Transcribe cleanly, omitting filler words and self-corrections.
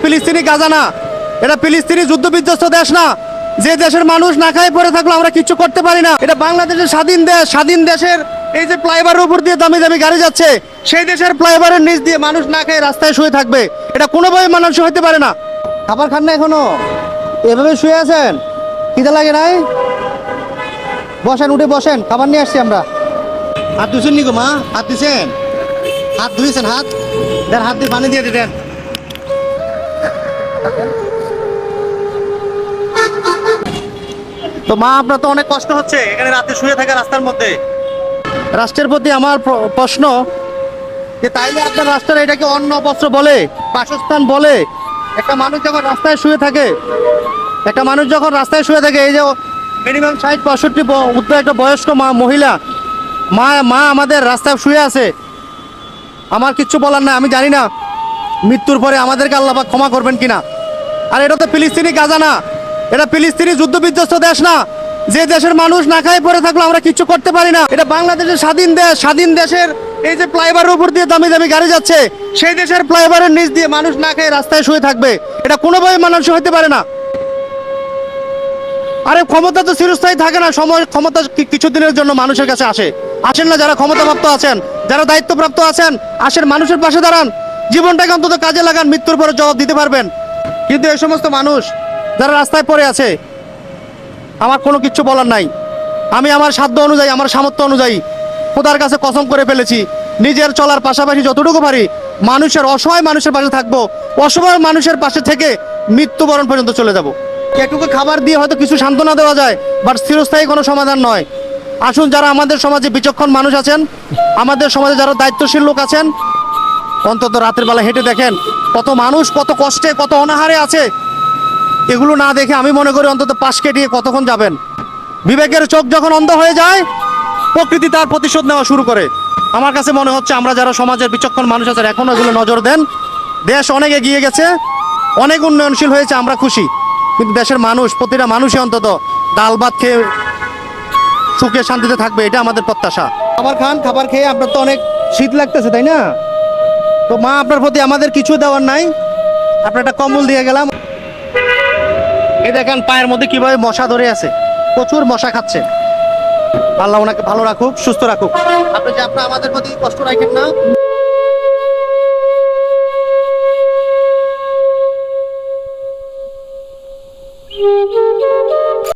ফিলিস্তিনি গাজা না, এটা ফিলিস্তিনি যুদ্ধ বিধ্বস্ত দেশ না, যে দেশের মানুষ না খায় পড়ে থাকলো আমরা কিছু করতে পারি না। এটা বাংলাদেশের স্বাধীন দেশ, স্বাধীন দেশের এই যে ফ্লাইওভারের উপর দিয়ে দামি দামি গাড়ি যাচ্ছে, সেই দেশের ফ্লাইওভারের নিচ দিয়ে মানুষ না খেয়ে রাস্তায় শুয়ে থাকবে, এটা কোনোভাবে মানুষ হতে পারে না। খাবার খান না এখনো, এভাবে শুয়ে আছেন, খিদে লাগে নাই? বসেন, উঠে বসেন, খাবার নিয়ে আসছি আমরা। হাত ধুছেন নি গো মা? হাত ধুছেন? হাত ধুয়েছেন? হাত দেন, হাত দিয়ে পানি দিয়ে দেন। তো মা, আপনার তো অনেক কষ্ট হচ্ছে এখানে রাতে শুয়ে থাকা রাস্তার মধ্যে। রাষ্ট্রের প্রতি আমার প্রশ্ন যে তাইলে আপনার রাস্তার এটাকে অন্ন বস্ত্র বলে, বাসস্থান বলে? একটা মানুষ যখন রাস্তায় শুয়ে থাকে, এই যে মিনিমাম 60-65 উর্ধ্ব একটা বয়স্ক মহিলা মা আমাদের রাস্তায় শুয়ে আছে, আমার কিচ্ছু বলার নাই। আমি জানি না মৃত্যুর পরে আমাদেরকে আল্লাহ পাক ক্ষমা করবেন কিনা। আর এটা তো ফিলিস্তিনি গাজা না, এটা ফিলিস্তিনি যুদ্ধ বিধ্বস্ত দেশ না, যে দেশের মানুষ না খায় পড়ে থাকলো আমরা কিছু করতে পারি না। এটা বাংলাদেশের স্বাধীন দেশ, স্বাধীন দেশের এই যে ফ্লাইওভারের উপর দিয়ে দামি দামি গাড়ি যাচ্ছে, সেই দেশের ফ্লাইওভারের নিচ দিয়ে মানুষ না খেয়ে রাস্তায় শুয়ে থাকবে, এটা কোনোভাবে মানুষ হতে পারে না। আরে ক্ষমতা তো চিরস্থায়ী থাকে না, সময় ক্ষমতা কিছুদিনের জন্য মানুষের কাছে আসেন না? যারা ক্ষমতাপ্রাপ্ত আছেন, যারা দায়িত্বপ্রাপ্ত আছেন, আসেন, মানুষের পাশে দাঁড়ান, জীবনটাকে অন্তত কাজে লাগান, মৃত্যুর পরে জবাব দিতে পারবেন। কিন্তু এই সমস্ত মানুষ যারা রাস্তায় পড়ে আছে, আমার কোনো কিছু বলার নাই। আমি আমার সাধ্য অনুযায়ী, আমার সামর্থ্য অনুযায়ী খোদার কাছে কসম করে ফেলেছি, নিজের চলার পাশাপাশি যতটুকু পারি মানুষের, অসহায় মানুষের পাশে থাকবো, অসহায় মানুষের পাশে থেকে মৃত্যুবরণ পর্যন্ত চলে যাব। একটুকু খাবার দিয়ে হয়তো কিছু সান্ত্বনা দেওয়া যায়, বাট চিরস্থায়ী কোনো সমাধান নয়। আসুন, যারা আমাদের সমাজে বিচক্ষণ মানুষ আছেন, আমাদের সমাজে যারা দায়িত্বশীল লোক আছেন, অন্তত রাতের বেলা হেঁটে দেখেন কত মানুষ কত কষ্টে, কত অনাহারে আছে। এগুলো না দেখে আমি মনে করি অন্তত পাশ কেটিয়ে কতক্ষণ যাবেন। বিবেকের চোখ যখন অন্ধ হয়ে যায়, প্রকৃতি তার প্রতিশোধ নেওয়া শুরু করে। আমার কাছে মনে হচ্ছে আমরা যারা সমাজের বিচক্ষণ মানুষ আছেন এখনো এগুলো নজর দেন। দেশ অনেক এগিয়ে গেছে, অনেক উন্নয়নশীল হয়েছে, আমরা খুশি। কিন্তু দেশের মানুষ, প্রতিটা মানুষই অন্তত ডাল ভাত খেয়ে সুখে শান্তিতে থাকবে, এটা আমাদের প্রত্যাশা। খাবার খান, খাবার খেয়ে আপনার তো অনেক শীত লাগতেছে, তাই না? তো মা, আপনার প্রতি আমাদের কিছু দেওয়ার নাই, আপনার একটা কম্বল দিয়ে গেলাম। এই দেখেন পায়ের মধ্যে কিভাবে মশা ধরে আছে, প্রচুর মশা খাচ্ছে। আল্লাহ ওনাকে ভালো রাখুক, সুস্থ রাখুক। আপনি যে আপনার আমাদের প্রতি কষ্ট রাখেন না।